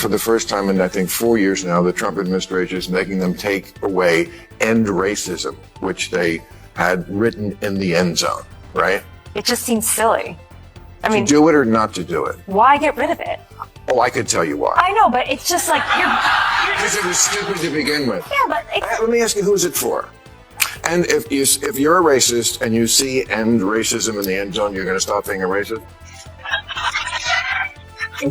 for the first time in, I think, 4 years now, the Trump administration is making them take away end racism, which they had written in the end zone, right? It just seems silly. I mean, to do it or not to do it? Why get rid of it? Oh, I could tell you why. I know, but it's just like because it was stupid to begin with. Yeah, but let me ask you, who's it for? And if you're a racist and you see end racism in the end zone, you're going to stop being a racist?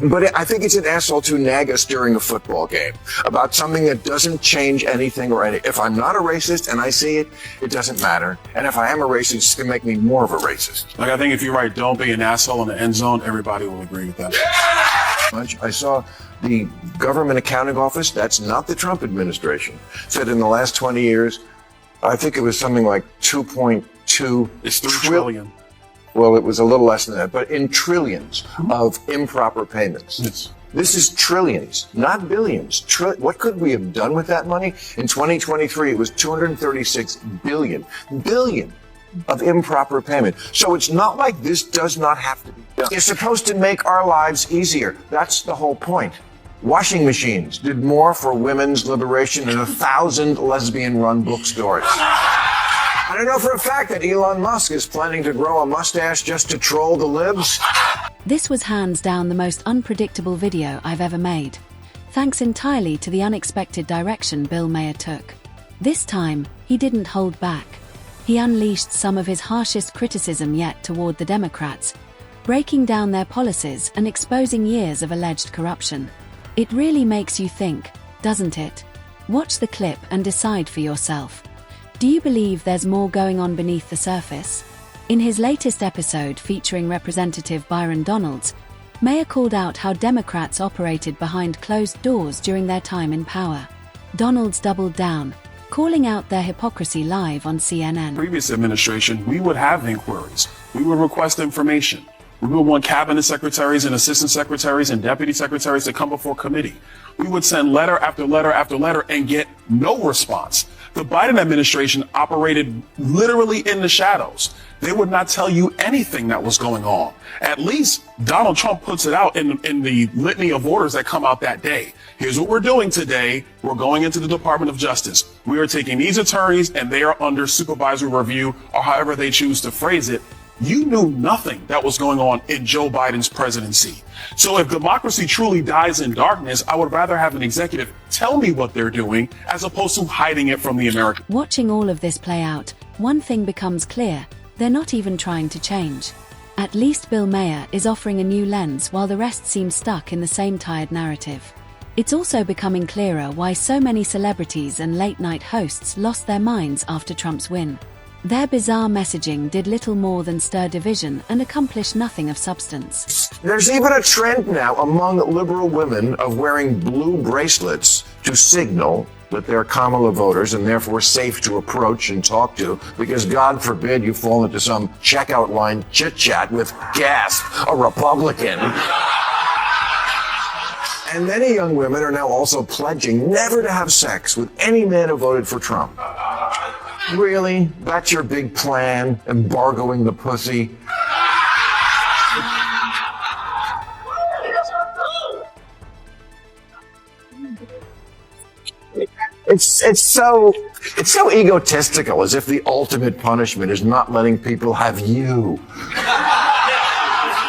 But I think it's an asshole to nag us during a football game about something that doesn't change anything or anything. If I'm not a racist and I see it, it doesn't matter. And if I am a racist, it's going to make me more of a racist. Like, I think if you're right, don't be an asshole in the end zone, everybody will agree with that. I saw the Government Accounting Office, that's not the Trump administration, said in the last 20 years, I think it was something like 2.2 It's 3 trillion. Well, it was a little less than that, but in trillions of improper payments. Yes. This is trillions, not billions. What could we have done with that money? In 2023, it was 236 billion of improper payment. So it's not like this does not have to be done. It's supposed to make our lives easier. That's the whole point. Washing machines did more for women's liberation than 1,000 lesbian-run bookstores. I know for a fact that Elon Musk is planning to grow a mustache just to troll the libs. This was hands down the most unpredictable video I've ever made, thanks entirely to the unexpected direction Bill Maher took. This time, he didn't hold back. He unleashed some of his harshest criticism yet toward the Democrats, breaking down their policies and exposing years of alleged corruption. It really makes you think, doesn't it? Watch the clip and decide for yourself. Do you believe there's more going on beneath the surface? In his latest episode featuring Representative Byron Donalds, Maher called out how Democrats operated behind closed doors during their time in power. Donalds doubled down, calling out their hypocrisy live on CNN. Previous administration, we would have inquiries. We would request information. We would want cabinet secretaries and assistant secretaries and deputy secretaries to come before committee. We would send letter after letter after letter and get no response. The Biden administration operated literally in the shadows. They would not tell you anything that was going on. At least Donald Trump puts it out in the litany of orders that come out that day. Here's what we're doing today. We're going into the Department of Justice. We are taking these attorneys and they are under supervisory review, or however they choose to phrase it. You knew nothing that was going on in Joe Biden's presidency. So if democracy truly dies in darkness, I would rather have an executive tell me what they're doing as opposed to hiding it from the American. Watching all of this play out, one thing becomes clear: they're not even trying to change. At least Bill Maher is offering a new lens while the rest seem stuck in the same tired narrative. It's also becoming clearer why so many celebrities and late-night hosts lost their minds after Trump's win. Their bizarre messaging did little more than stir division and accomplish nothing of substance. There's even a trend now among liberal women of wearing blue bracelets to signal that they're Kamala voters and therefore safe to approach and talk to, because God forbid you fall into some checkout line chit-chat with, gasp, a Republican. And many young women are now also pledging never to have sex with any man who voted for Trump. Really? That's your big plan? Embargoing the pussy? It's so egotistical, as if the ultimate punishment is not letting people have you.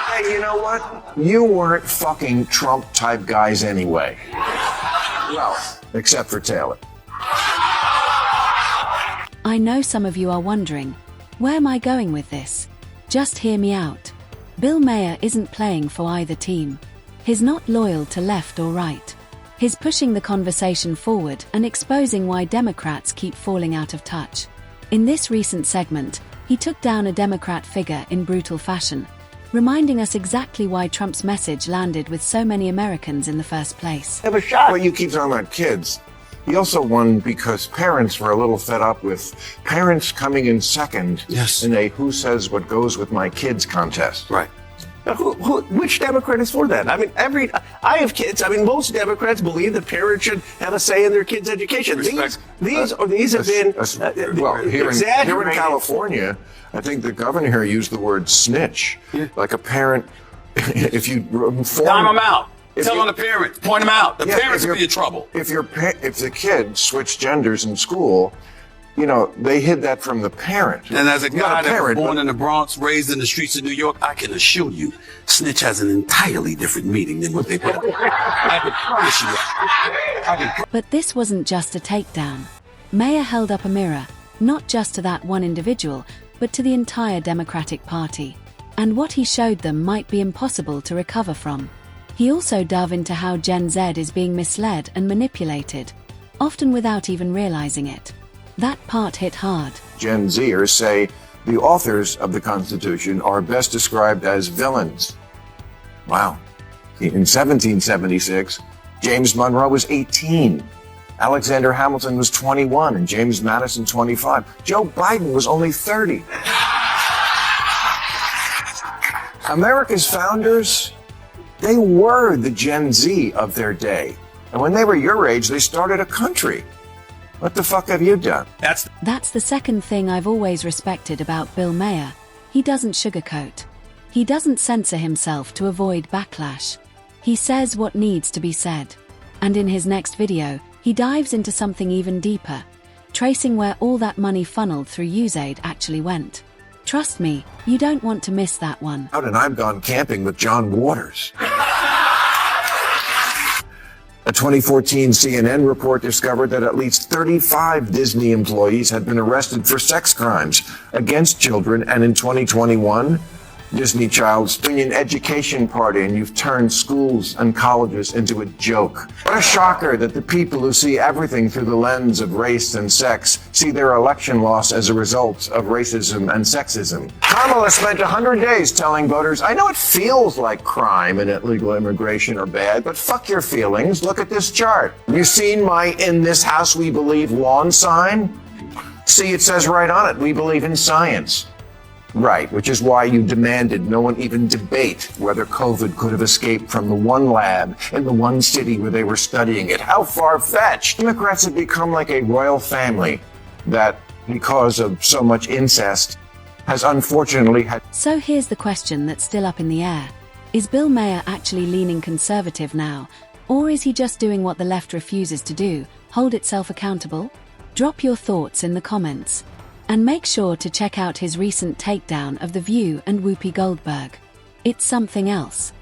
Hey, you know what? You weren't fucking Trump-type guys anyway. Well, except for Taylor. I know some of you are wondering, where am I going with this? Just hear me out. Bill Maher isn't playing for either team. He's not loyal to left or right. He's pushing the conversation forward and exposing why Democrats keep falling out of touch. In this recent segment, he took down a Democrat figure in brutal fashion, reminding us exactly why Trump's message landed with so many Americans in the first place. Have a shot. Well, you keep talking about kids. He also won because parents were a little fed up with parents coming in second in a who says what goes with my kids contest. Right. Now, which Democrat is for that? I mean, I have kids. I mean, most Democrats believe that parents should have a say in their kids' education. These have been well, here in California, I think the governor here used the word snitch. Yeah. Like a parent, if you dime them out. Tell on the parents. Point them out. The Yeah, parents if will you're- be in trouble. If the kid switched genders in school, you know, they hid that from the parent. And as a Not guy that was parent, born but- in the Bronx, raised in the streets of New York, I can assure you, snitch has an entirely different meaning than what they put. I can promise you that. But this wasn't just a takedown. Maher held up a mirror, not just to that one individual, but to the entire Democratic Party. And what he showed them might be impossible to recover from. He also dove into how Gen Z is being misled and manipulated, often without even realizing it. That part hit hard. Gen Zers say the authors of the Constitution are best described as villains. Wow. In 1776, James Monroe was 18. Alexander Hamilton was 21 and James Madison 25. Joe Biden was only 30. America's founders, they were the Gen Z of their day. And when they were your age, they started a country. What the fuck have you done? That's the second thing I've always respected about Bill Maher. He doesn't sugarcoat. He doesn't censor himself to avoid backlash. He says what needs to be said. And in his next video, he dives into something even deeper, tracing where all that money funneled through USAID actually went. Trust me, you don't want to miss that one. And I've gone camping with John Waters. A 2014 CNN report discovered that at least 35 Disney employees had been arrested for sex crimes against children, and in 2021, Disney Child's doing an education party, and you've turned schools and colleges into a joke. What a shocker that the people who see everything through the lens of race and sex see their election loss as a result of racism and sexism. Kamala spent 100 days telling voters, I know it feels like crime and illegal immigration are bad, but fuck your feelings. Look at this chart. You seen my "In this house we believe" lawn sign? See, it says right on it, we believe in science. Right, which is why you demanded no one even debate whether COVID could have escaped from the one lab in the one city where they were studying it. How far-fetched! Democrats have become like a royal family that, because of so much incest, has unfortunately had... So here's the question that's still up in the air. Is Bill Maher actually leaning conservative now, or is he just doing what the left refuses to do, hold itself accountable? Drop your thoughts in the comments. And make sure to check out his recent takedown of The View and Whoopi Goldberg. It's something else.